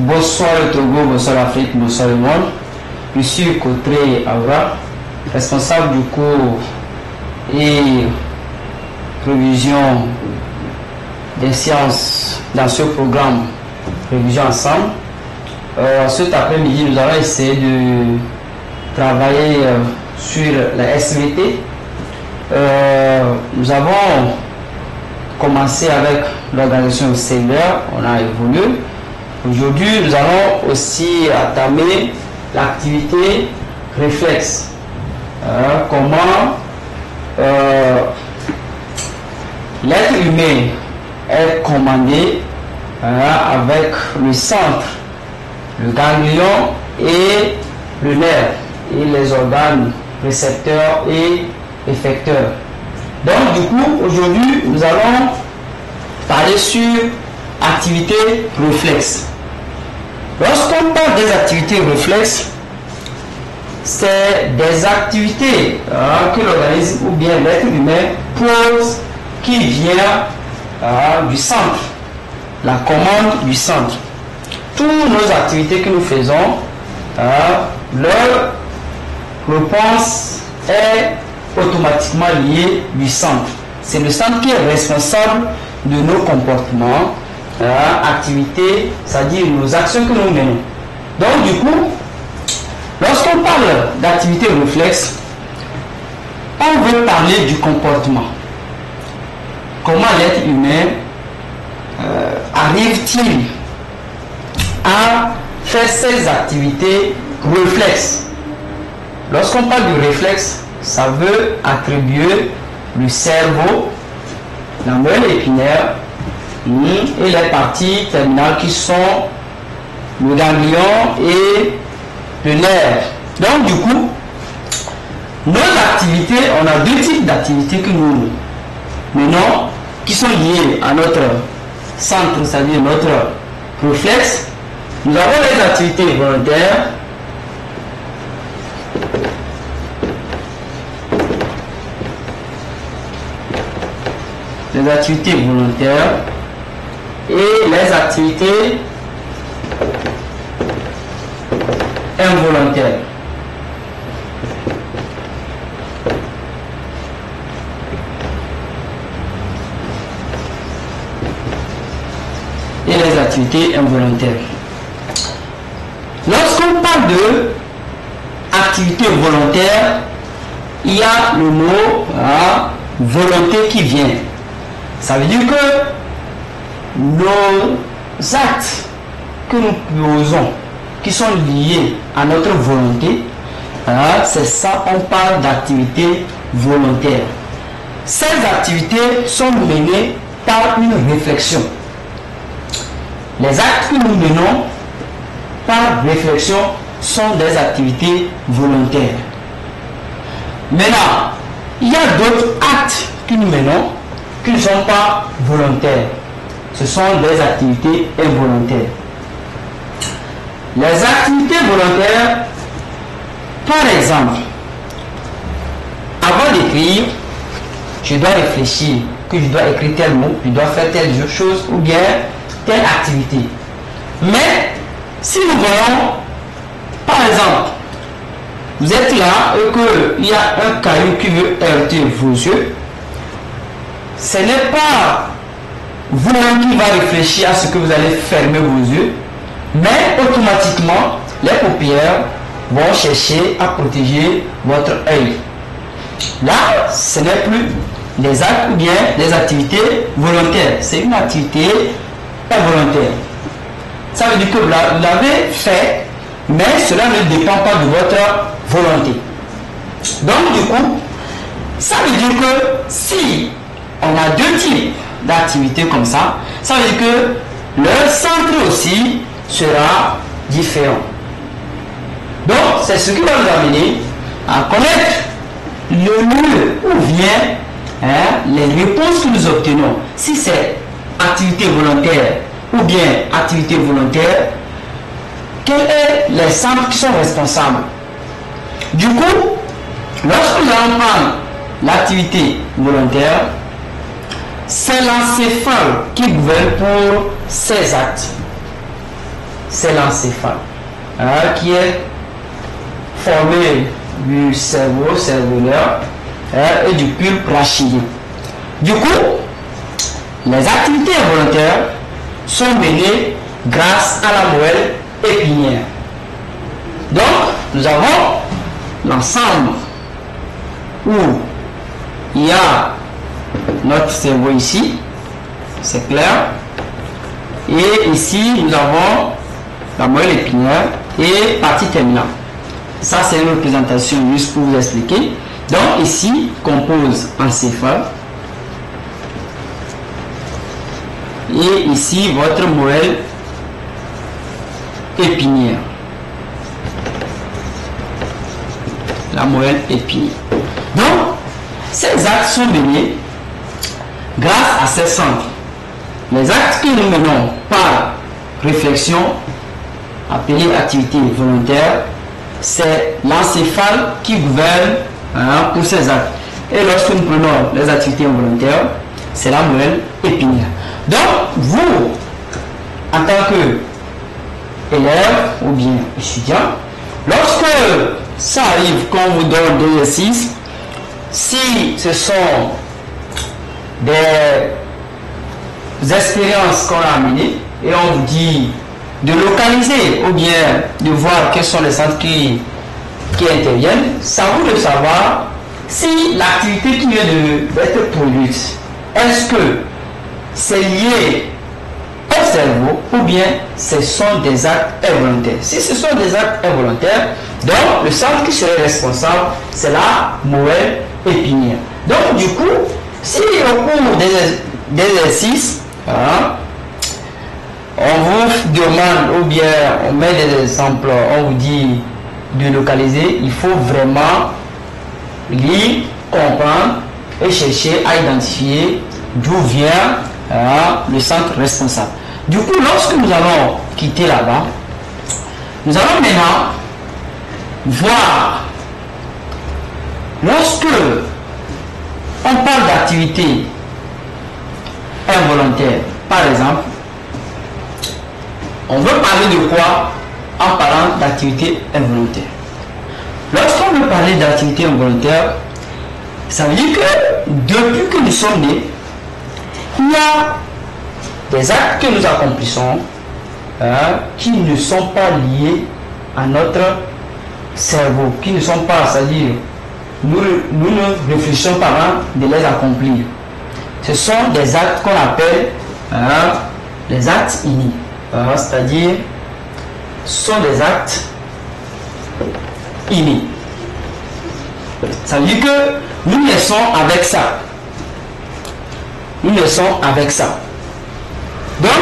Bonsoir le Togo, bonsoir l'Afrique, bonsoir le monde. Je suis Kotré Aura, responsable du cours et prévision des sciences dans ce programme Prévision Ensemble. Cet après-midi, nous allons essayer de travailler sur la SVT. Nous avons commencé avec l'organisation cellulaire, on a évolué. Aujourd'hui, nous allons aussi entamer l'activité réflexe. Comment l'être humain est commandé avec le centre, le ganglion et le nerf, et les organes récepteurs et effecteurs. Donc, du coup, aujourd'hui, nous allons parler sur activité réflexe. Lorsqu'on parle des activités réflexes, c'est des activités que l'organisme ou bien l'être humain pose qui vient du centre, la commande du centre. Toutes nos activités que nous faisons, leur réponse est automatiquement liée du centre. C'est le centre qui est responsable de nos comportements, activités, c'est-à-dire nos actions que nous menons. Donc du coup, lorsqu'on parle d'activité réflexe, on veut parler du comportement. Comment l'être humain arrive-t-il à faire ces activités réflexes? Lorsqu'on parle du réflexe, ça veut attribuer le cerveau, la moelle épinière et les parties terminales qui sont le ganglion et le nerf. Donc du coup, nos activités, on a deux types d'activités que nous menons qui sont liées à notre centre, c'est-à-dire notre réflexe. Nous avons les activités volontaires, et les activités involontaires. Lorsqu'on parle de activité volontaire, il y a le mot volonté qui vient. Ça veut dire que nos actes que nous posons, qui sont liés à notre volonté, c'est ça, on parle d'activité volontaire. Ces activités sont menées par une réflexion. Les actes que nous menons par réflexion sont des activités volontaires. Maintenant, il y a d'autres actes que nous menons qui ne sont pas volontaires. Ce sont des activités involontaires. Les activités volontaires, par exemple, avant d'écrire, je dois réfléchir que je dois écrire tel mot, je dois faire telle chose ou bien telle activité. Mais si nous voyons, par exemple, vous êtes là et qu'il y a un caillou qui veut heurter vos yeux, ce n'est pas vous-même qui va réfléchir à ce que vous allez fermer vos yeux, mais automatiquement, les paupières vont chercher à protéger votre œil. Là, ce n'est plus des actes ou bien des activités volontaires. C'est une activité involontaire. Ça veut dire que vous l'avez fait, mais cela ne dépend pas de votre volonté. Donc, du coup, ça veut dire que si on a deux types d'activités comme ça, Ça veut dire que leur centre aussi sera différent. Donc, c'est ce qui va nous amener à connaître le lieu où vient les réponses que nous obtenons. Si c'est activité volontaire ou bien activité volontaire, quels sont les centres qui sont responsables? Du coup, lorsque nous allons prendre l'activité volontaire, c'est l'encéphale qui gouverne pour ces actes. C'est l'encéphale qui est formé du cerveau, cervelaire et du pulpe rachidien. Du coup, les activités involontaires sont menées grâce à la moelle épinière. Donc, nous avons l'ensemble où il y a notre cerveau ici, c'est clair, et ici nous avons la moelle épinière et partie terminale. Ça, c'est une représentation juste pour vous expliquer. Donc ici compose encéphale et ici votre moelle épinière, la moelle épinière. Donc ces actes sont menés grâce à ces centres. Les actes que nous menons par réflexion, appelée activité volontaire, c'est l'encéphale qui gouverne pour ces actes. Et lorsque nous prenons les activités involontaires, c'est la moelle épinière. Donc, vous, en tant qu'élève ou bien étudiant, lorsque ça arrive qu'on vous donne des exercices, si ce sont des expériences qu'on a amenées et on vous dit de localiser ou bien de voir quels sont les centres qui interviennent, ça vous de savoir si l'activité qui vient d'être produite, est-ce que c'est lié au cerveau ou bien ce sont des actes involontaires. Si ce sont des actes involontaires, donc le centre qui serait responsable, c'est la moelle épinière. Donc du coup, si au cours des exercices, on vous demande ou bien on met des exemples, on vous dit de localiser, il faut vraiment lire, comprendre et chercher à identifier d'où vient le centre responsable. Du coup, lorsque nous allons quitter là-bas, nous allons maintenant voir, lorsque on parle d'activité involontaire, par exemple, on veut parler de quoi en parlant d'activité involontaire? Lorsqu'on veut parler d'activité involontaire, ça veut dire que depuis que nous sommes nés, il y a des actes que nous accomplissons qui ne sont pas liés à notre cerveau, qui ne sont pas, c'est-à-dire nous ne réfléchissons pas avant de les accomplir. Ce sont des actes qu'on appelle les actes innés. C'est-à-dire, ce sont des actes innés. Ça veut dire que nous naissons avec ça. Nous naissons avec ça. Donc,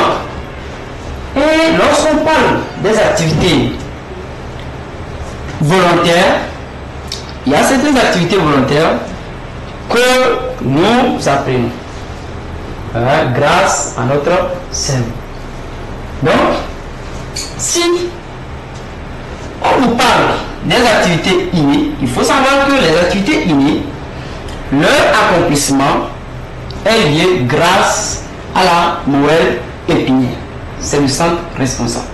et lorsqu'on parle des activités volontaires, il y a certaines activités volontaires que nous apprenons grâce à notre cerveau. Donc, si on vous parle des activités innées, il faut savoir que les activités innées, leur accomplissement est lié grâce à la moelle épinière. C'est le centre responsable.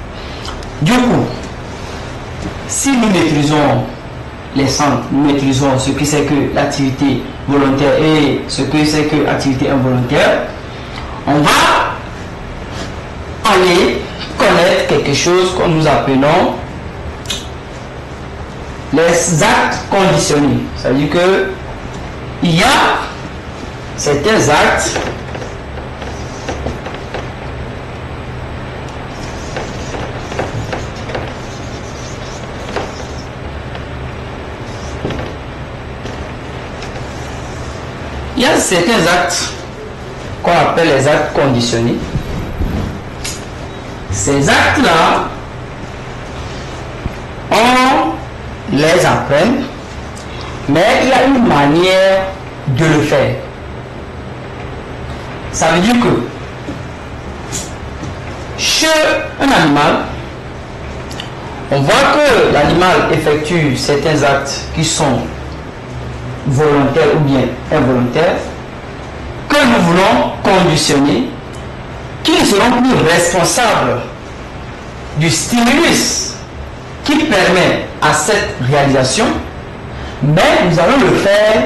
Du coup, si nous maîtrisons les centres, nous maîtrisons ce que c'est que l'activité volontaire et ce que c'est que l'activité involontaire, on va aller connaître quelque chose que nous appelons les actes conditionnés. C'est-à-dire que il y a certains actes qu'on appelle les actes conditionnés. Ces actes-là, on les apprend, mais il y a une manière de le faire. Ça veut dire que chez un animal, on voit que l'animal effectue certains actes qui sont volontaires ou bien involontaires, que nous voulons conditionner, qui ne seront plus responsables du stimulus qui permet à cette réalisation, mais nous allons le faire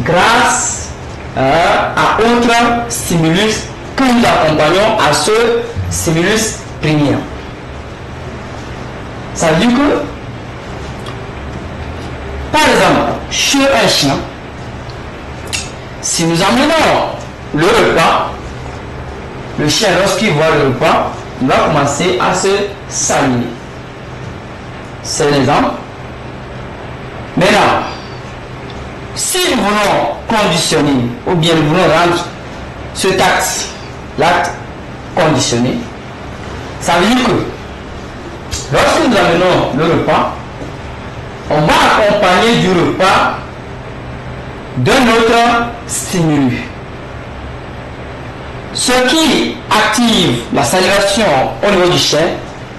grâce à autre stimulus que nous accompagnons à ce stimulus premier. Ça veut dire que, par exemple, chez un chien, si nous emmenons le repas, le chien, lorsqu'il voit le repas, il va commencer à se salir. C'est l'exemple. Maintenant, si nous voulons conditionner, ou bien nous voulons rendre cet acte, l'acte conditionné, ça veut dire que lorsque nous amenons le repas, on va accompagner du repas d'un autre stimulus. Ce qui active la salivation au niveau du chien,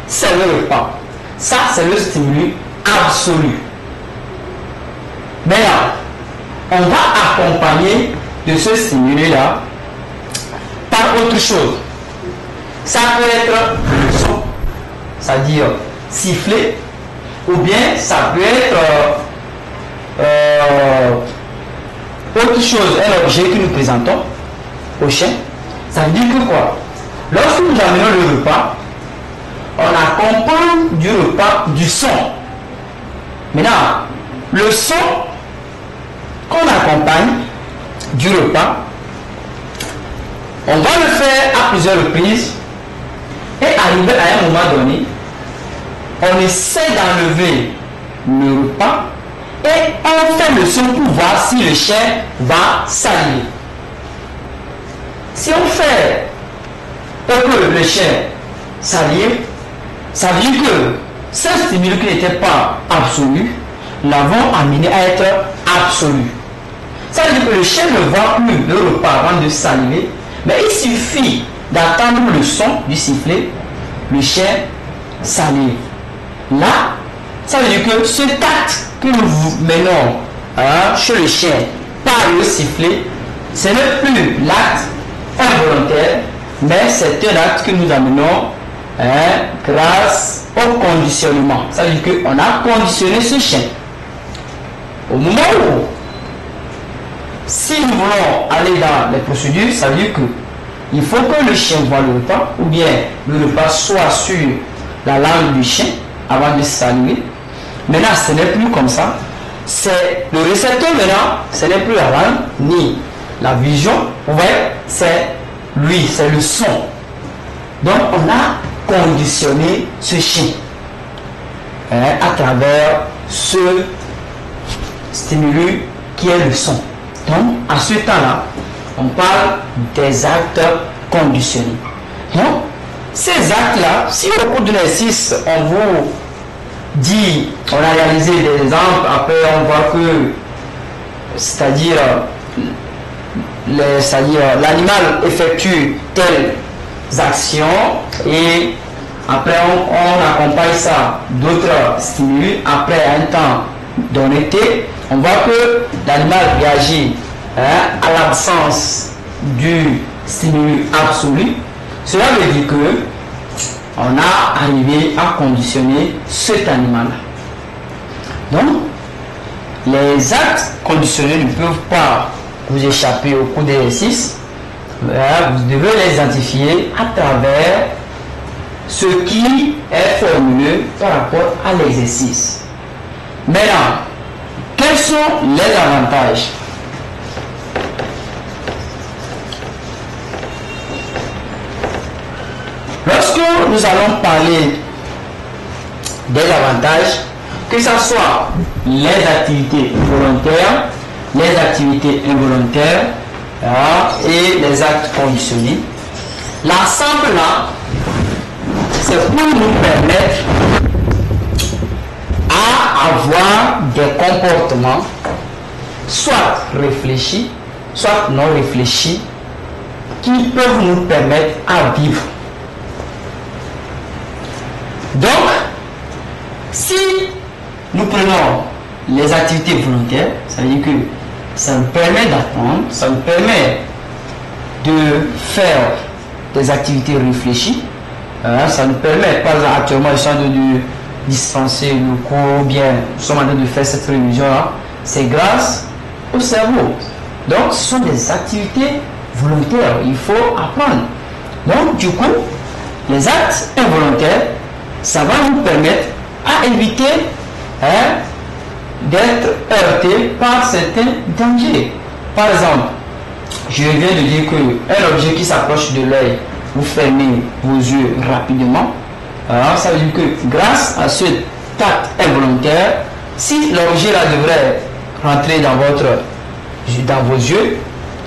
c'est le repas. Ça, c'est le stimulus absolu. Maintenant, on va accompagner de ce stimulus-là par autre chose. Ça peut être le son, c'est-à-dire siffler, ou bien ça peut être autre chose, un objet que nous présentons au chien. Ça veut dire que quoi? Lorsque nous amenons le repas, on accompagne du repas du son. Maintenant, le son qu'on accompagne du repas, on va le faire à plusieurs reprises et arriver à un moment donné, on essaie d'enlever le repas et on fait le son pour voir si le chien va salir. Si on fait que le chien salir, ça veut dire que ce stimulus qui n'était pas absolu, l'avons amené à être absolu. Ça veut dire que le chien ne voit plus le repas avant de saliver, mais il suffit d'attendre le son du sifflet, le chien salive. Là, ça veut dire que ce acte que nous menons chez le chien par le sifflet, ce n'est plus l'acte involontaire, mais c'est un acte que nous amenons grâce au conditionnement. Ça veut dire qu'on a conditionné ce chien. Au moment où, si nous voulons aller dans les procédures, ça veut dire que il faut que le chien voit le repas, ou bien le repas soit sur la langue du chien avant de saliver. Maintenant, ce n'est plus comme ça. C'est le récepteur maintenant, ce n'est plus la langue ni la vision. Vous voyez, c'est lui, c'est le son. Donc, on a conditionné ce chien à travers ce stimulus qui est le son. Donc, à ce temps-là, on parle des actes conditionnés. Donc, ces actes-là, si au cours de l'exercice, on vous dit, on a réalisé des exemples, après on voit que, c'est-à-dire l'animal effectue telles actions et après on accompagne ça d'autres stimuli, après un temps donné T, on voit que l'animal réagit à l'absence du stimulus absolu. Cela veut dire que on a arrivé à conditionner cet animal. Donc, les actes conditionnés ne peuvent pas vous échapper au cours de l'exercice. Vous devez les identifier à travers ce qui est formulé par rapport à l'exercice. Maintenant, quels sont les avantages? Lorsque nous allons parler des avantages, que ce soit les activités volontaires, les activités involontaires et les actes conditionnés, l'ensemble là, c'est pour nous permettre à avoir des comportements soit réfléchis, soit non réfléchis, qui peuvent nous permettre à vivre. Donc, si nous prenons les activités volontaires, ça veut dire que ça nous permet d'apprendre, ça nous permet de faire des activités réfléchies. Ça nous permet, par exemple, actuellement, je suis en train de dispenser le cours, ou bien nous sommes en train de faire cette révision-là, c'est grâce au cerveau. Donc, ce sont des activités volontaires, il faut apprendre. Donc, du coup, les actes involontaires, ça va nous permettre à éviter d'être heurté par certains dangers. Par exemple, je viens de dire qu'un objet qui s'approche de l'œil, vous fermez vos yeux rapidement. Alors, ça veut dire que grâce à ce acte involontaire, si l'objet là devrait rentrer dans vos yeux,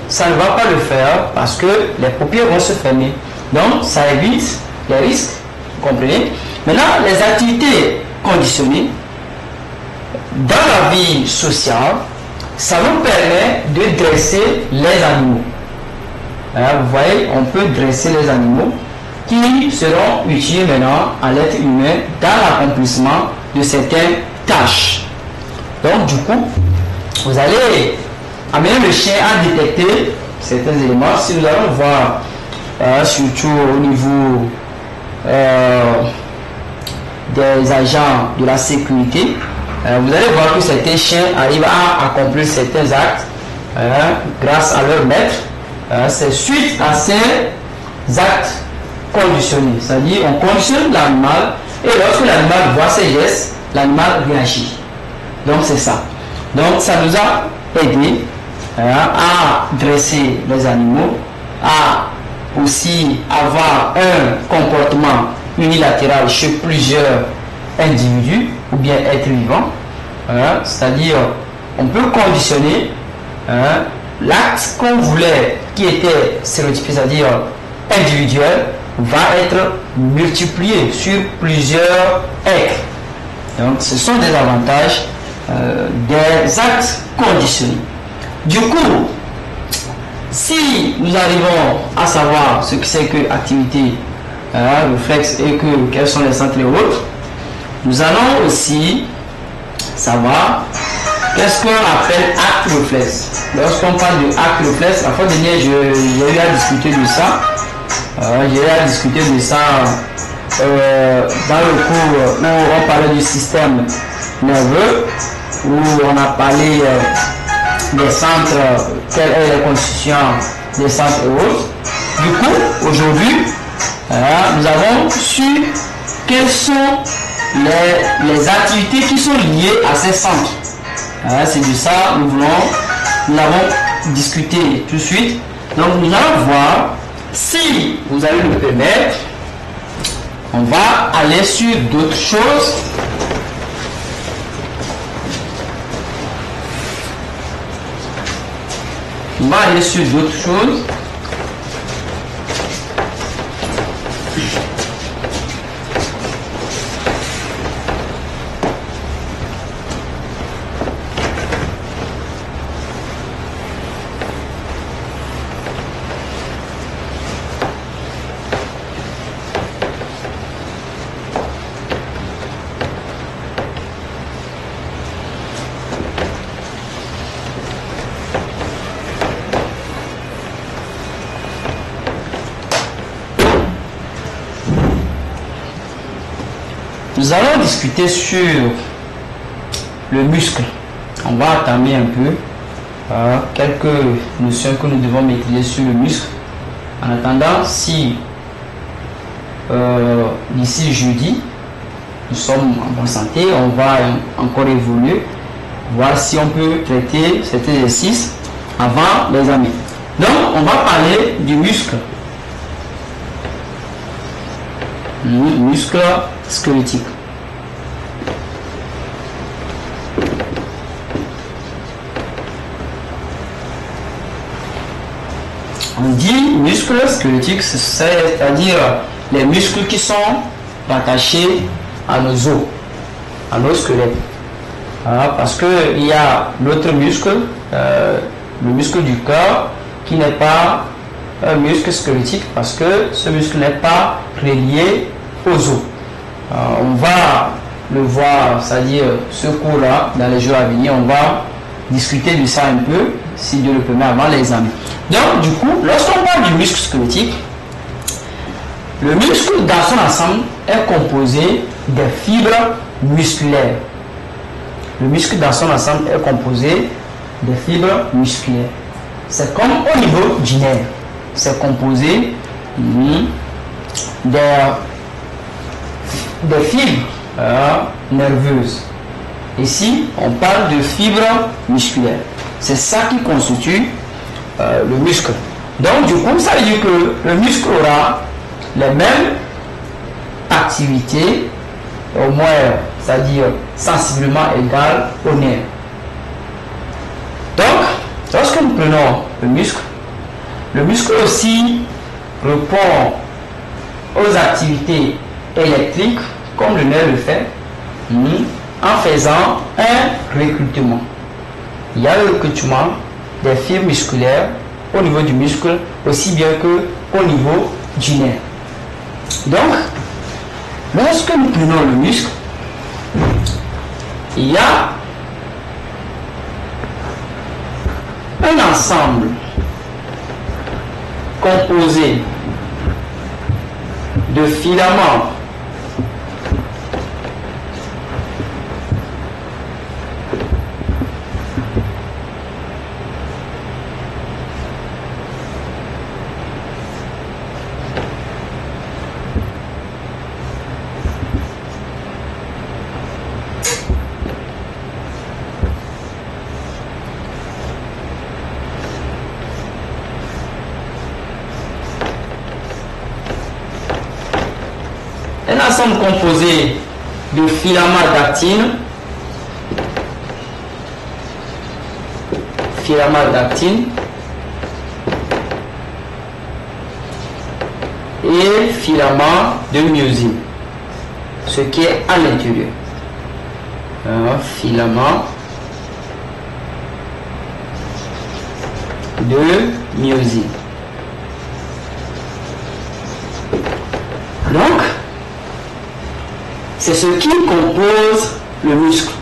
ça ne va pas le faire parce que les paupières vont se fermer. Donc, ça évite les risques. Vous comprenez? Maintenant, les activités conditionnées dans la vie sociale, ça nous permet de dresser les animaux. Alors, vous voyez, on peut dresser les animaux qui seront utiles maintenant à l'être humain dans l'accomplissement de certaines tâches. Donc, du coup, vous allez amener le chien à détecter certains éléments. Si nous allons voir, surtout au niveau des agents de la sécurité, vous allez voir que certains chiens arrivent à accomplir certains actes grâce à leur maître. C'est suite à ces actes conditionnés. C'est-à-dire on conditionne l'animal et lorsque l'animal voit ses gestes, l'animal réagit. Donc c'est ça. Donc ça nous a aidé à dresser les animaux, à aussi avoir un comportement unilatéral chez plusieurs individus ou bien êtres vivants. C'est-à-dire on peut conditionner l'acte qu'on voulait qui était stéréotypé, c'est-à-dire individuel, va être multiplié sur plusieurs êtres. Donc ce sont des avantages des actes conditionnés. Du coup, si nous arrivons à savoir ce que c'est que activité réflexe et quels sont les centres et autres, nous allons aussi savoir qu'est-ce qu'on appelle acte réflexe. Lorsqu'on parle de acte réflexe, la fois dernière, j'ai eu à discuter de ça. Dans le cours où on parlait du système nerveux, où on a parlé des centres, quelle est la constitution des centres et autres. Du coup, aujourd'hui, nous avons su quelles sont les activités qui sont liées à ces centres. C'est de ça nous avons discuté tout de suite. Donc nous allons voir, si vous allez le permettre, on va aller sur d'autres choses. On va aller sur d'autres choses. Nous allons discuter sur le muscle. On va entamer un peu quelques notions que nous devons maîtriser sur le muscle. En attendant, si d'ici jeudi, nous sommes en bonne santé, on va encore évoluer, voir si on peut traiter cet exercice avant l'examen. Donc, on va parler du muscle. Muscle squelettique. On dit muscles squelettiques, c'est-à-dire les muscles qui sont rattachés à nos os, à nos squelettes. Parce qu'il y a l'autre muscle, le muscle du cœur, qui n'est pas un muscle squelettique parce que ce muscle n'est pas relié aux os. On va le voir, c'est-à-dire ce cours-là, dans les jours à venir, on va discuter de ça un peu, si Dieu le permet, avant l'examen. Donc, du coup, lorsqu'on parle du muscle squelettique, le muscle dans son ensemble est composé des fibres musculaires. Le muscle dans son ensemble est composé des fibres musculaires. C'est comme au niveau du nerf. C'est composé des fibres nerveuses. Ici, on parle de fibres musculaires. C'est ça qui constitue le muscle. Donc, du coup, ça veut dire que le muscle aura les mêmes activités, au moins, c'est-à-dire sensiblement égales au nerf. Donc, lorsque nous prenons le muscle aussi répond aux activités électriques, comme le nerf le fait, en faisant un recrutement. Il y a le recrutement des fibres musculaires au niveau du muscle, aussi bien qu'au niveau du nerf. Donc, lorsque nous prenons le muscle, il y a un ensemble composé de filaments composé de filaments d'actine, et filaments de myosine, ce qui est à l'intérieur. Un filament de myosine. Donc, c'est ce qui compose le muscle.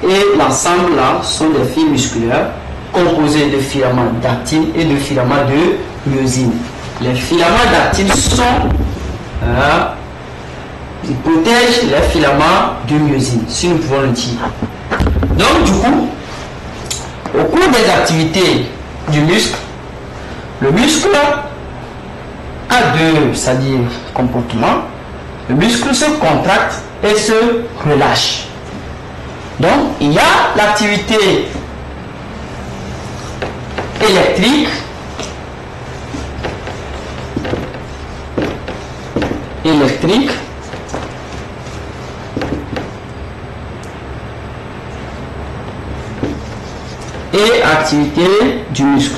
Et l'ensemble là sont des fibres musculaires composées de filaments d'actine et de filaments de myosine. Les filaments d'actine ils protègent les filaments de myosine, si nous pouvons le dire. Donc, du coup, au cours des activités du muscle, le muscle a deux, c'est-à-dire comportements. Le muscle se contracte et se relâche. Donc, il y a l'activité électrique et activité du muscle.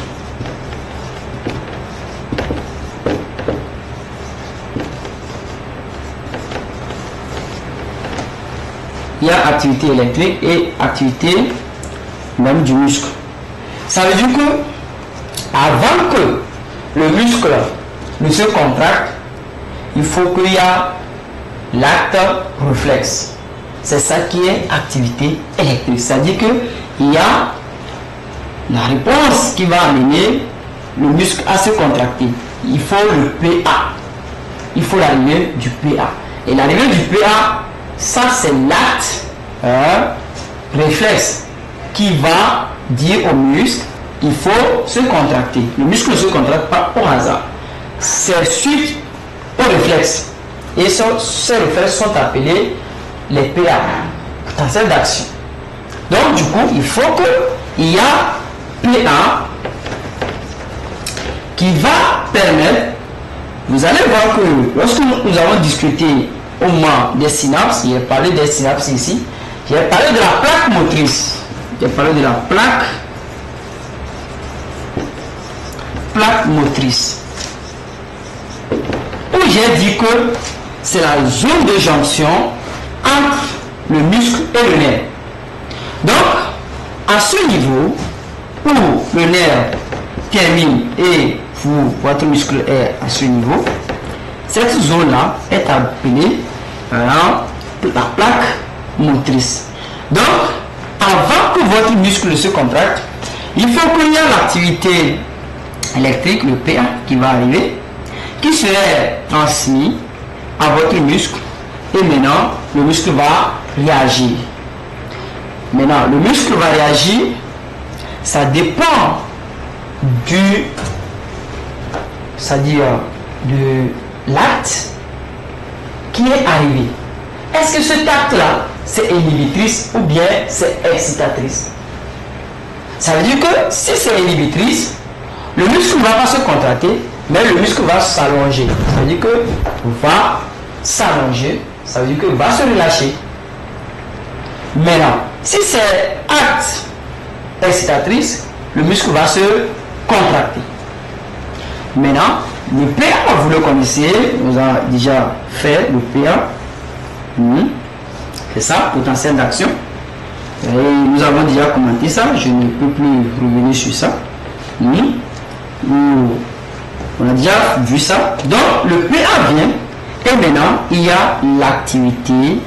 Il y a activité électrique et activité même du muscle. Ça veut dire que avant que le muscle ne se contracte, il faut qu'il y a l'acte réflexe. C'est ça qui est activité électrique. C'est-à-dire qu'il y a la réponse qui va amener le muscle à se contracter. Il faut le PA. Il faut l'arrivée du PA. Et l'arrivée du PA, ça c'est l'acte réflexe qui va dire au muscle il faut se contracter. Le muscle ne se contracte pas au hasard. C'est suite au réflexe. Et ces réflexes sont appelés les PA, potentiels d'action. Donc du coup, il faut qu'il y a PA qui va permettre, vous allez voir que lorsque nous avons discuté au moment des synapses, j'ai parlé des synapses ici, j'ai parlé de la plaque motrice, j'ai parlé de la plaque motrice, où j'ai dit que c'est la zone de jonction entre le muscle et le nerf. Donc, à ce niveau, où le nerf termine et votre muscle est à ce niveau, cette zone-là est appelée la plaque motrice. Donc, avant que votre muscle se contracte, il faut qu'il y ait l'activité électrique, le PA, qui va arriver, qui serait transmis à votre muscle, et maintenant le muscle va réagir. Maintenant, le muscle va réagir, ça dépend de l'acte qui est arrivé. Est-ce que cet acte-là, c'est inhibitrice ou bien c'est excitatrice? Ça veut dire que si c'est inhibitrice, le muscle ne va pas se contracter, mais le muscle va s'allonger. Ça veut dire que va s'allonger, ça veut dire que va se relâcher. Maintenant, si c'est acte excitatrice, le muscle va se contracter. Maintenant, le PA, vous le connaissez, vous avez déjà fait le PA. C'est ça, potentiel d'action. Et nous avons déjà commenté ça, je ne peux plus revenir sur ça. On a déjà vu ça. Donc, le PA vient et maintenant, il y a l'activité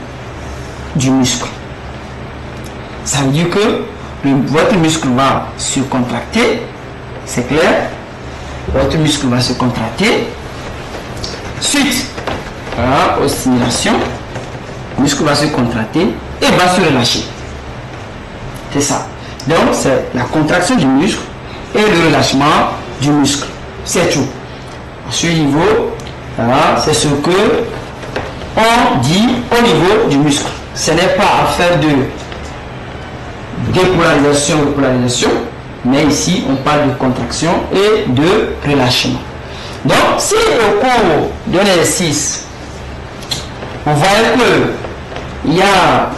du muscle. Ça veut dire que votre muscle va se contracter, c'est clair. Votre muscle va se contracter. Suite aux stimulations, le muscle va se contracter et va se relâcher. C'est ça. Donc, c'est la contraction du muscle et le relâchement du muscle. C'est tout. À ce niveau, c'est ce que on dit au niveau du muscle. Ce n'est pas affaire de dépolarisation, repolarisation, mais ici, on parle de contraction et de relâchement. Donc, si au cours de l'exercice, on voit qu'il y a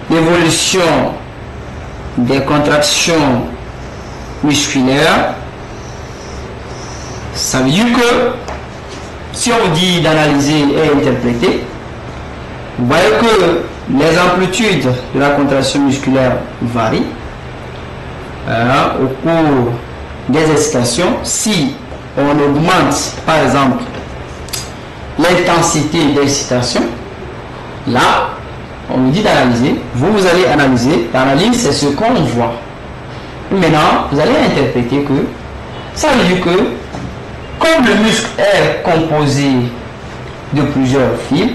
l'évolution des contractions musculaires, ça veut dire que si on dit d'analyser et interpréter, vous voyez que les amplitudes de la contraction musculaire varient au cours des excitations. Si on augmente par exemple l'intensité d'excitation, là on nous dit d'analyser, vous allez analyser, l'analyse c'est ce qu'on voit. Maintenant vous allez interpréter que ça veut dire que comme le muscle est composé de plusieurs fibres,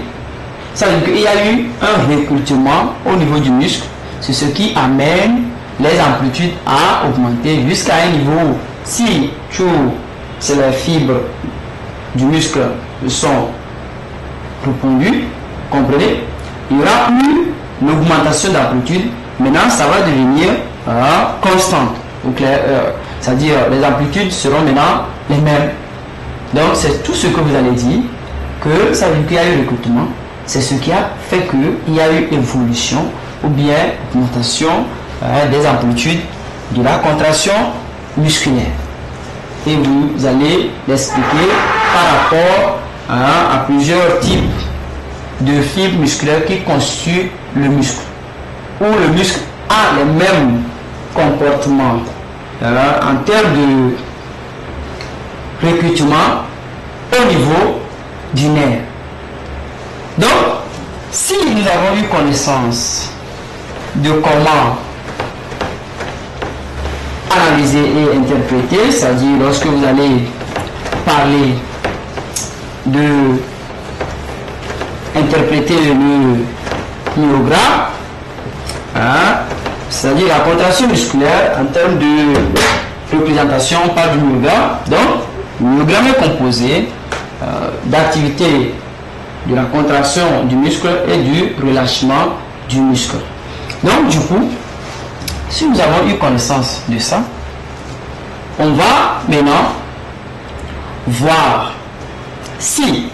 ça veut dire qu'il y a eu un recrutement au niveau du muscle, c'est ce qui amène les amplitudes à augmenter jusqu'à un niveau. Si c'est les fibres du muscle sont repondues, comprenez, il n'y aura plus l'augmentation d'amplitude. Maintenant, ça va devenir constante. C'est-à-dire les amplitudes seront maintenant les mêmes. Donc, c'est tout ce que vous allez dire, que ça veut dire qu'il y a eu recrutement. C'est ce qui a fait qu'il y a eu évolution ou bien augmentation des amplitudes de la contraction musculaire. Et vous allez l'expliquer par rapport à plusieurs types de fibres musculaires qui constituent le muscle. Où le muscle a les mêmes comportements en termes de recrutement au niveau du nerf. Donc, si nous avons eu connaissance de comment analyser et interpréter, c'est-à-dire lorsque vous allez parler de interpréter le myogramme, c'est-à-dire la contraction musculaire en termes de représentation, on parle du myogramme. Donc, le myogramme est composé d'activité de la contraction du muscle et du relâchement du muscle. Donc, du coup, si nous avons eu connaissance de ça, on va maintenant voir si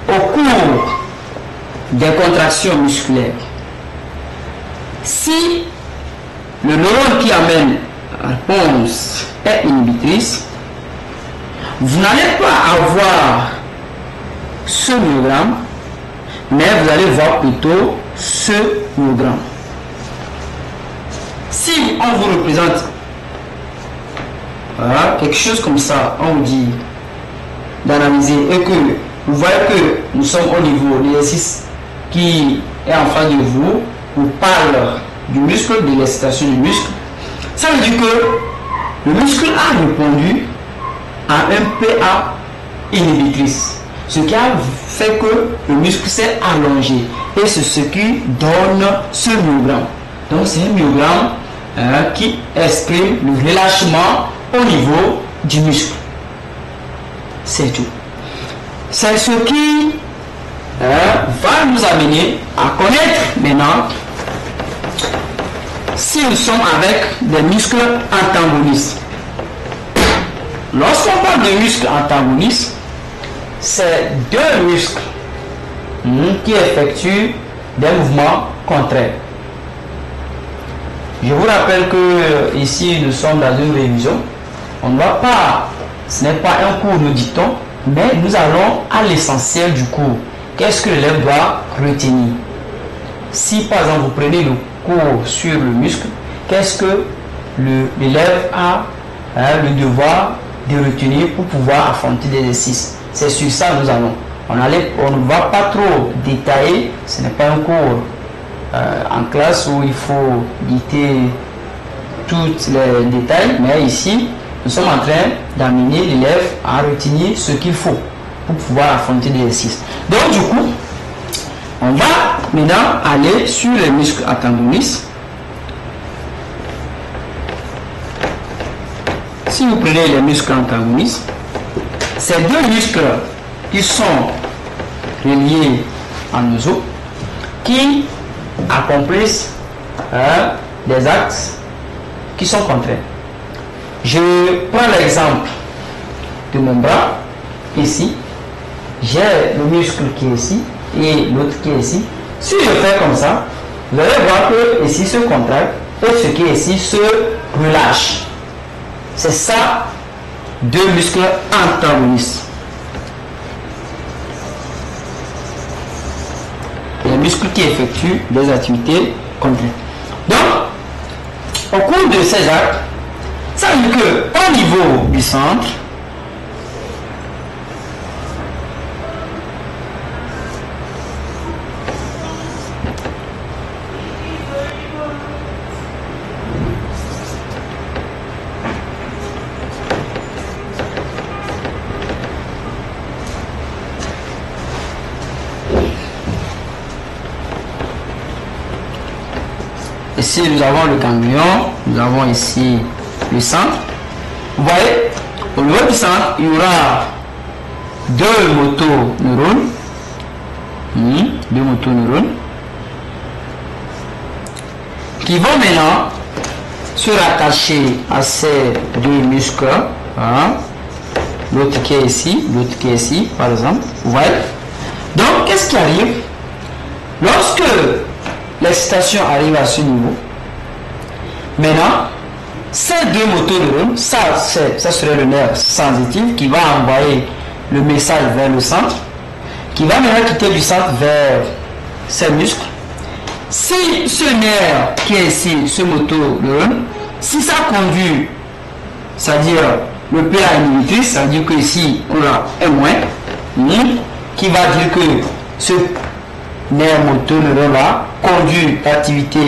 au cours des contractions musculaires, si le neurone qui amène la réponse est inhibitrice, vous n'allez pas avoir ce myogramme, mais vous allez voir plutôt ce myogramme. Si on vous représente quelque chose comme ça, on vous dit d'analyser et que vous voyez que nous sommes au niveau de l'exercice qui est en face de vous, vous parle du muscle, de l'excitation du muscle, ça veut dire que le muscle a répondu à un PA inhibitrice, ce qui a fait que le muscle s'est allongé et c'est ce qui donne ce myogramme. Donc c'est un myogramme qui exprime le relâchement au niveau du muscle. C'est tout. C'est ce qui va nous amener à connaître maintenant si nous sommes avec des muscles antagonistes. Lorsqu'on parle de muscles antagonistes, c'est deux muscles qui effectuent des mouvements contraires. Je vous rappelle que ici nous sommes dans une révision. On ne va pas, ce n'est pas un cours, nous dit-on, mais nous allons à l'essentiel du cours. Qu'est-ce que l'élève doit retenir? Si par exemple vous prenez le cours sur le muscle, qu'est-ce que l'élève a le devoir de retenir pour pouvoir affronter des exercices? C'est sur ça que nous allons. On ne va pas trop détailler, ce n'est pas un cours en classe où il faut dicter tous les détails, mais ici, nous sommes en train d'amener l'élève à retenir ce qu'il faut pour pouvoir affronter des exercices. Donc du coup, on va maintenant aller sur les muscles antagonistes. Si vous prenez les muscles antagonistes, c'est deux muscles qui sont reliés en os qui accomplissent des actes qui sont contraires. Je prends l'exemple de mon bras. Ici, j'ai le muscle qui est ici et l'autre qui est ici. Si je fais comme ça, vous allez voir que ici se contracte et ce qui est ici se relâche. C'est ça, deux muscles antagonistes. Les muscles qui effectuent des activités contraires. Donc, au cours de ces actes, ça veut dire qu'au niveau du centre, ici nous avons le ganglion, nous avons ici le centre. Vous voyez, au niveau du centre, il y aura deux motoneurones. Deux motoneurones qui vont maintenant se rattacher à ces deux muscles. L'autre qui est ici, l'autre qui est ici, par exemple. Vous voyez. Donc, qu'est-ce qui arrive? Lorsque l'excitation arrive à ce niveau, maintenant, ces deux motoneurones, ça serait le nerf sensitif qui va envoyer le message vers le centre, qui va maintenant quitter du centre vers ces muscles. Si ce nerf qui est ici, ce motoneurone, si ça conduit, c'est-à-dire le PA inhibitrice, ça veut dire que ici on a un moins, qui va dire que ce nerf motoneurone là conduit l'activité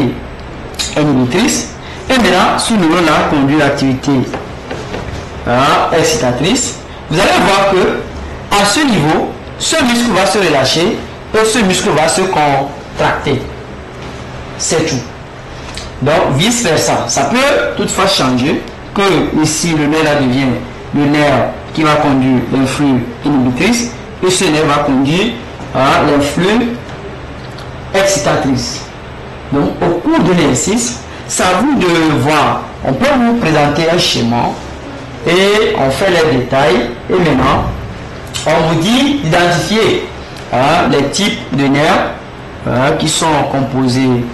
inhibitrice. Et maintenant, ce neurone-là conduit l'activité excitatrice. Vous allez voir que à ce niveau, ce muscle va se relâcher et ce muscle va se contracter. C'est tout. Donc, vice versa. Ça peut toutefois changer que ici, le nerf là devient le nerf qui va conduire l'influx inhibitrice et ce nerf va conduire l'influx excitatrice. Donc, au cours de l'exercice, c'est à vous de voir. On peut vous présenter un schéma et on fait les détails. Et maintenant, on vous dit d'identifier les types de nerfs qui sont composés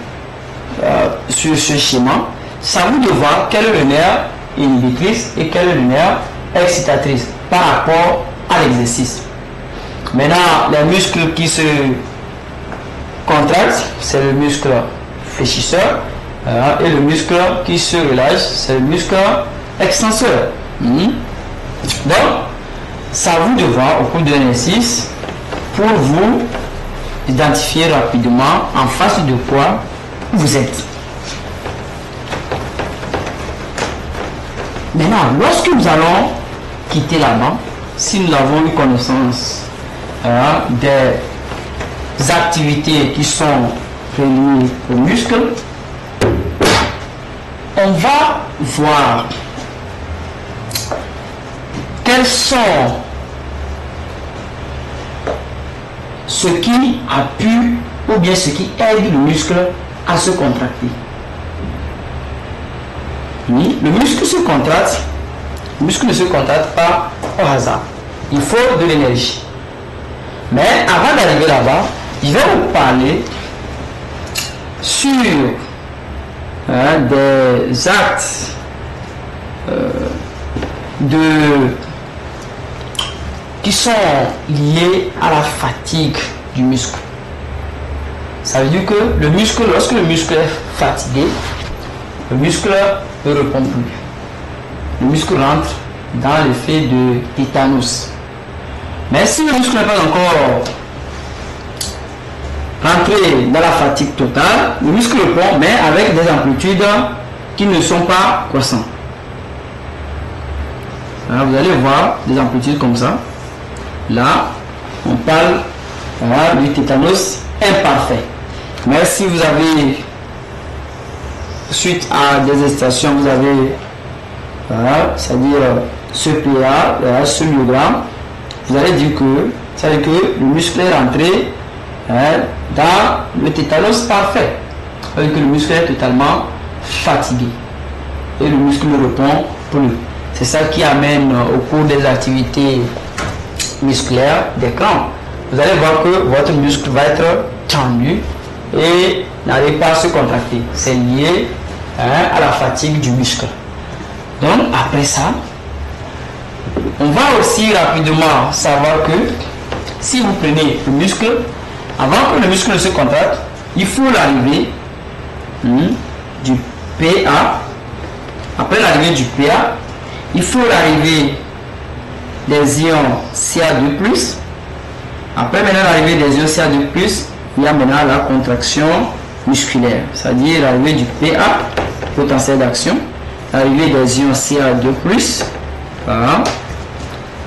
sur ce schéma. C'est à vous de voir quel est le nerf inhibitrice et quel est le nerf excitatrice par rapport à l'exercice. Maintenant, les muscles qui se contractent, c'est le muscle fléchisseur. Et le muscle qui se relâche, c'est le muscle extenseur. Donc, c'est à vous de voir au cours de l'exercice pour vous identifier rapidement en face de quoi vous êtes. Maintenant, lorsque nous allons quitter la banque, si nous avons eu connaissance des activités qui sont reliées aux muscles, on va voir quels sont ce qui a pu ou bien ce qui aide le muscle à se contracter. Oui, le muscle se contracte. Le muscle ne se contracte pas au hasard. Il faut de l'énergie. Mais avant d'arriver là-bas, je vais vous parler sur des actes qui sont liés à la fatigue du muscle. Ça veut dire que le muscle, lorsque le muscle est fatigué, le muscle ne répond plus. Le muscle rentre dans l'effet de tétanos. Mais si le muscle n'est pas encore rentré dans la fatigue totale, le muscle répond, mais avec des amplitudes qui ne sont pas croissantes. Alors vous allez voir des amplitudes comme ça. Là, on parle du tétanos imparfait. Mais si vous avez, suite à des extractions, vous avez, c'est-à-dire ce PA, ce myogramme, vous allez dire que, c'est-à-dire que le muscle est rentré dans le tétanos parfait. C'est-à-dire que le muscle est totalement fatigué. Et le muscle ne répond plus. C'est ça qui amène au cours des activités musculaires des crampes. Vous allez voir que votre muscle va être tendu et n'arrive pas à se contracter. C'est lié à la fatigue du muscle. Donc après ça, on va aussi rapidement savoir que si vous prenez le muscle, avant que le muscle ne se contracte, il faut l'arrivée du PA. Après l'arrivée du PA, il faut l'arrivée des ions Ca2+. Après maintenant l'arrivée des ions Ca2+, il y a maintenant la contraction musculaire, c'est-à-dire l'arrivée du PA, potentiel d'action, l'arrivée des ions Ca2+, voilà.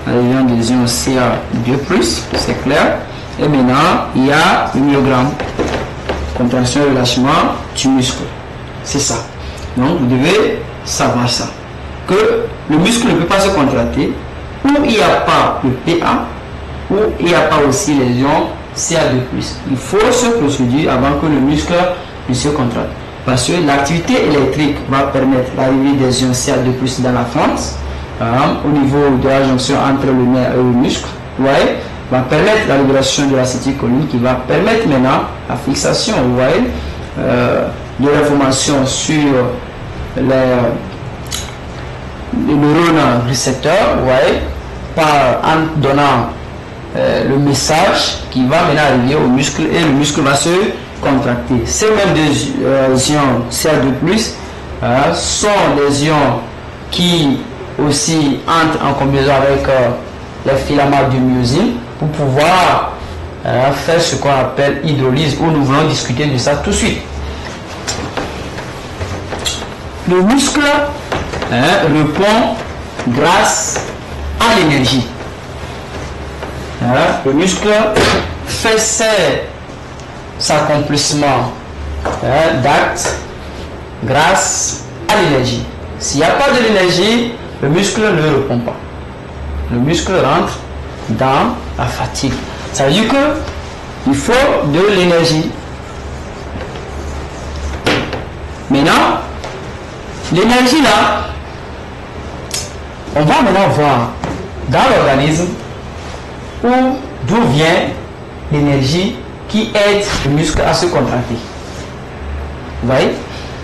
L'arrivée des ions Ca2+, c'est clair. Et maintenant, il y a le myogramme, contraction et relâchement du muscle. C'est ça. Donc, vous devez savoir ça. Que le muscle ne peut pas se contracter où il n'y a pas le PA, où il n'y a pas aussi les ions Ca2+. Il faut se procéder avant que le muscle ne se contracte. Parce que l'activité électrique va permettre l'arrivée des ions Ca2+ dans la fente, au niveau de la jonction entre le nerf et le muscle. Ouais, va permettre la libération de l'acétylcholine qui va permettre maintenant la fixation, de l'information sur les neurones récepteurs, en donnant le message qui va maintenant arriver au muscle et le muscle va se contracter. Ces mêmes des ions Ca2+, sont des ions qui aussi entrent en combinaison avec les filaments de myosine pour pouvoir faire ce qu'on appelle hydrolyse, où nous voulons discuter de ça tout de suite. Le muscle répond grâce à l'énergie. Le muscle fait ses accomplissements d'actes grâce à l'énergie. S'il n'y a pas de l'énergie, le muscle ne répond pas. Le muscle rentre dans la fatigue. Ça veut dire qu'il faut de l'énergie. Maintenant, l'énergie là, on va maintenant voir dans l'organisme d'où vient l'énergie qui aide le muscle à se contracter. Vous voyez?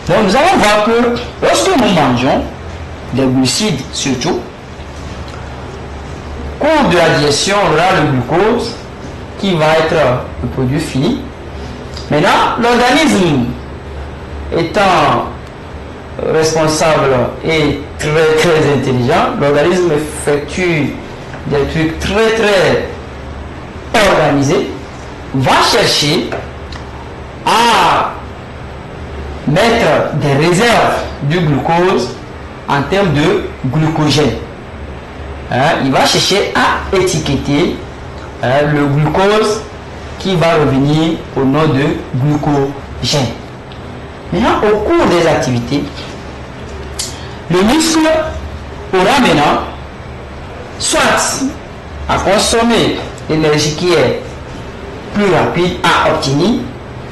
Donc nous allons voir que lorsque nous mangeons des glucides surtout, au cours de la digestion, on aura le glucose qui va être le produit fini. Maintenant, l'organisme étant responsable et très intelligent, l'organisme effectue des trucs très organisés, va chercher à mettre des réserves du glucose en termes de glucogène. Il va chercher à étiqueter le glucose qui va revenir au nom de glucogène. Maintenant, au cours des activités, le muscle aura maintenant soit à consommer l'énergie qui est plus rapide à obtenir,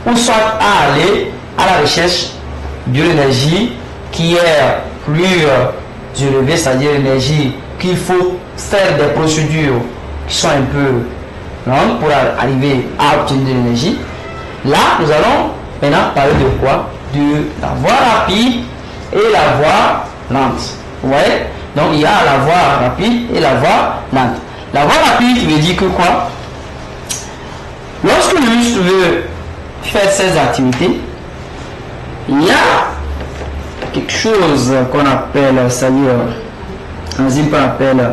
ou soit à aller à la recherche de l'énergie qui est plus élevée, c'est-à-dire l'énergie qu'il faut faire des procédures qui sont un peu longues pour arriver à obtenir de l'énergie. Là, nous allons maintenant parler de quoi? De la voie rapide et la voie lente. Vous voyez? Donc, il y a la voie rapide et la voie lente. La voie rapide veut dire que quoi? Lorsque le muscle veut faire ses activités, il y a quelque chose qu'on appelle, c'est-à-dire l'enzyme qu'on appelle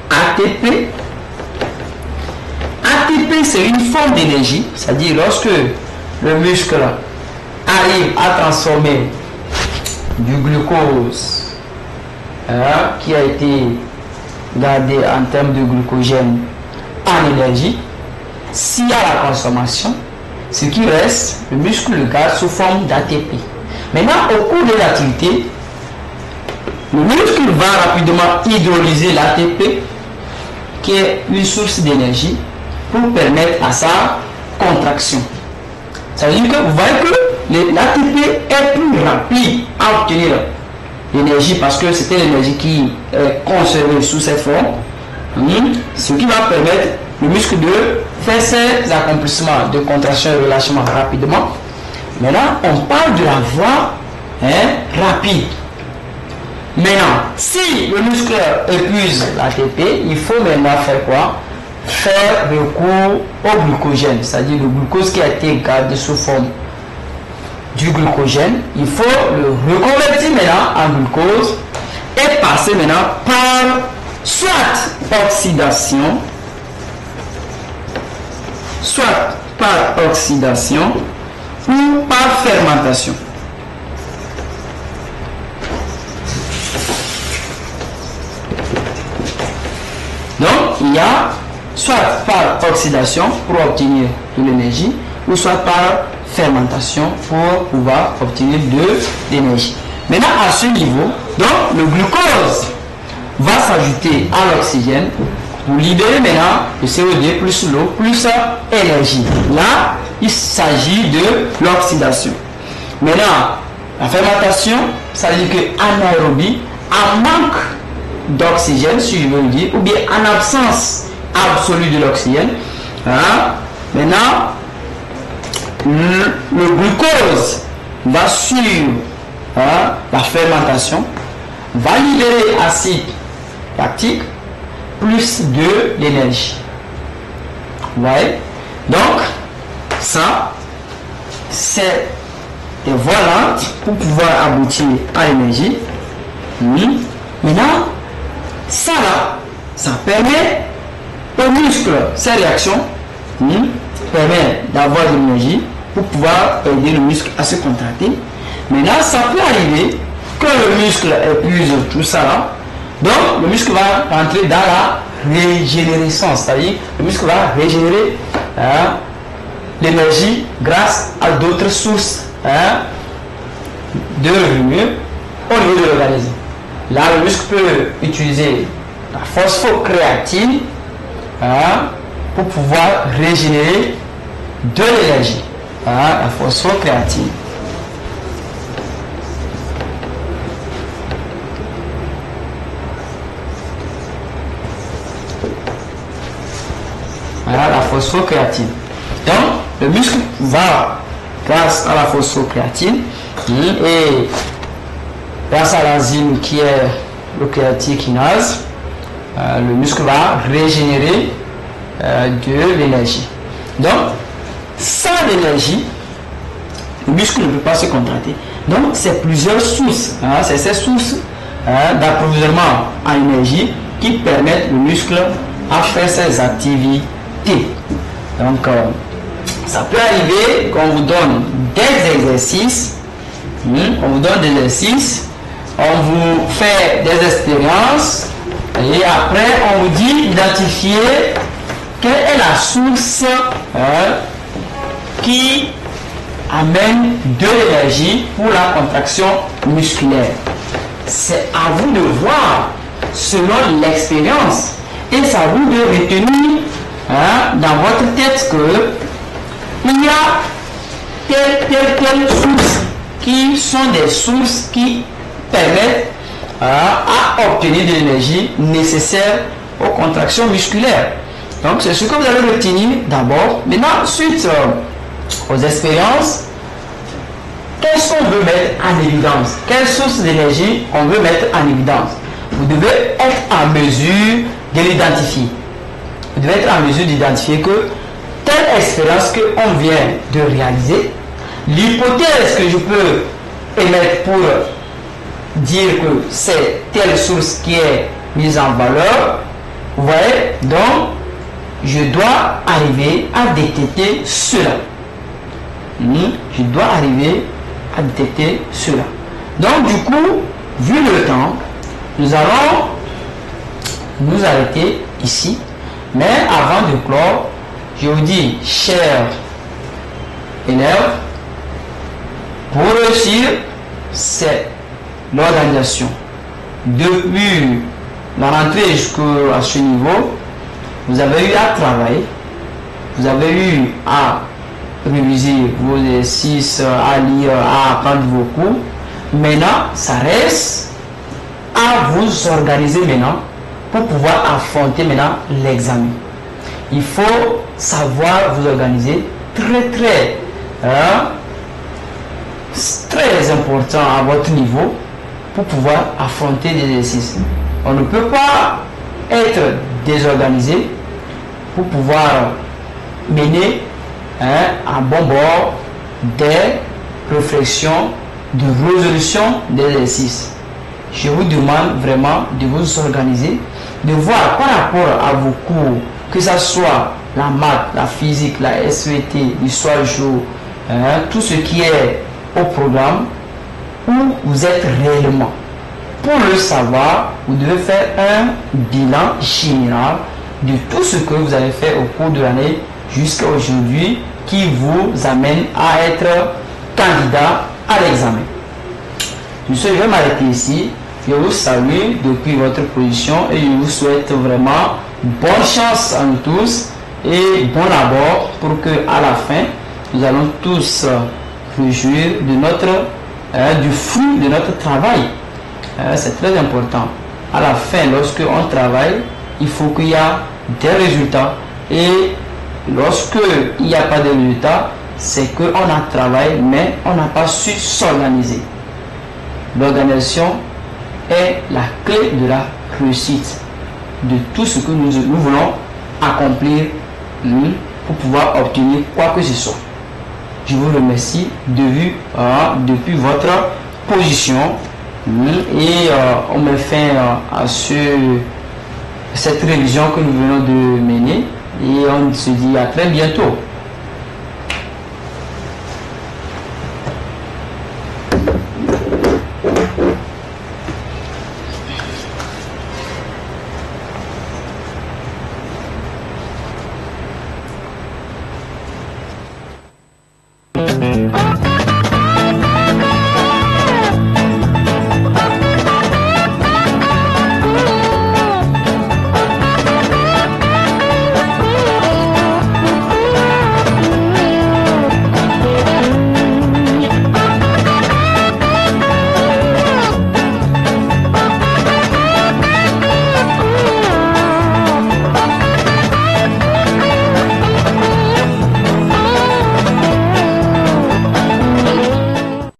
ATP. ATP, c'est une forme d'énergie, c'est-à-dire lorsque le muscle arrive à transformer du glucose qui a été gardé en termes de glucogène en énergie, s'il y a la consommation, ce qui reste, le muscle le garde sous forme d'ATP. Maintenant, au cours de l'activité, le muscle va rapidement hydrolyser l'ATP, qui est une source d'énergie, pour permettre à sa contraction. Ça veut dire que vous voyez que l'ATP est plus rapide à obtenir l'énergie parce que c'était l'énergie qui est conservée sous cette forme, ce qui va permettre le muscle de faire ses accomplissements de contraction et relâchement rapidement. Maintenant, on parle de la voie rapide. Maintenant, si le muscle épuise l'ATP, il faut maintenant faire quoi? Faire recours au glucogène, c'est-à-dire le glucose qui a été gardé sous forme du glucogène. Il faut le reconvertir maintenant en glucose et passer maintenant par soit oxydation, ou par fermentation. Donc, il y a soit par oxydation pour obtenir de l'énergie, ou soit par fermentation pour pouvoir obtenir de l'énergie. Maintenant, à ce niveau, donc, le glucose va s'ajouter à l'oxygène pour libérer maintenant le CO2 plus l'eau plus énergie. Là, il s'agit de l'oxydation. Maintenant, la fermentation, ça veut dire qu'en aérobie, en manque d'oxygène, si je veux le dire, ou bien en absence absolue de l'oxygène, maintenant, le glucose va suivre la fermentation, va libérer acide lactique plus de l'énergie. Vous voyez? Donc, ça, c'est des voies lentes pour pouvoir aboutir à l'énergie. Maintenant, ça là, ça permet au muscle, ces réactions permet d'avoir de l'énergie pour pouvoir aider le muscle à se contracter. Maintenant, ça peut arriver que le muscle épuise tout ça là. Donc, le muscle va rentrer dans la régénérescence, c'est-à-dire le muscle va régénérer l'énergie grâce à d'autres sources de revenus au niveau de l'organisme. Là, le muscle peut utiliser la phosphocréatine pour pouvoir régénérer de l'énergie. La phosphocréatine. Voilà la phosphocréatine. Donc, le muscle va, grâce à la phosphocréatine et grâce à l'enzyme qui est le créatininase, le muscle va régénérer de l'énergie. Donc, sans l'énergie, le muscle ne peut pas se contracter. Donc, c'est plusieurs sources. C'est ces sources d'approvisionnement en énergie qui permettent le muscle à faire ses activités. Donc, ça peut arriver qu'on vous donne des exercices. On vous donne des exercices. On vous fait des expériences. Et après, on vous dit d'identifier quelle est la source qui amène de l'énergie pour la contraction musculaire. C'est à vous de voir selon l'expérience et c'est à vous de retenir dans votre tête que il y a telle source qui sont des sources qui permettent à obtenir de l'énergie nécessaire aux contractions musculaires. Donc c'est ce que vous allez retenir d'abord. Maintenant, suite aux expériences, qu'est-ce qu'on veut mettre en évidence? Quelle source d'énergie on veut mettre en évidence? Vous devez être en mesure de l'identifier. Vous devez être en mesure d'identifier que telle expérience qu'on vient de réaliser, l'hypothèse que je peux émettre pour dire que c'est telle source qui est mise en valeur, vous voyez, donc je dois arriver à détecter cela. Je dois arriver à détecter cela. Donc du coup, vu le temps, nous allons nous arrêter ici. Mais avant de clore, je vous dis, chers élèves, pour réussir, c'est l'organisation. Depuis la rentrée jusqu'à ce niveau, vous avez eu à travailler, vous avez eu à réviser vos exercices, à lire, à apprendre vos cours. Maintenant, ça reste à vous organiser maintenant pour pouvoir affronter maintenant l'examen. Il faut savoir vous organiser très important à votre niveau pour pouvoir affronter les exercices. On ne peut pas être désorganisé pour pouvoir mener à bon bord des réflexions de résolution d'exercices. Je vous demande vraiment de vous organiser, de voir par rapport à vos cours, que ce soit la maths, la physique, la SVT, l'histoire géo, tout ce qui est au programme, où vous êtes réellement. Pour le savoir, vous devez faire un bilan général de tout ce que vous avez fait au cours de l'année jusqu'à aujourd'hui qui vous amène à être candidat à l'examen. Je vais m'arrêter ici. Je vous salue depuis votre position et je vous souhaite vraiment bonne chance à nous tous et bon abord pour que à la fin nous allons tous réjouir de du fruit de notre travail. C'est très important. À la fin, lorsque on travaille, il faut qu'il y ait des résultats et lorsque il n'y a pas de résultats, c'est qu'on a travaillé mais on n'a pas su s'organiser. L'organisation est la clé de la réussite de tout ce que nous voulons accomplir pour pouvoir obtenir quoi que ce soit. Je vous remercie depuis votre position et on met fin à cette révision que nous venons de mener et on se dit à très bientôt.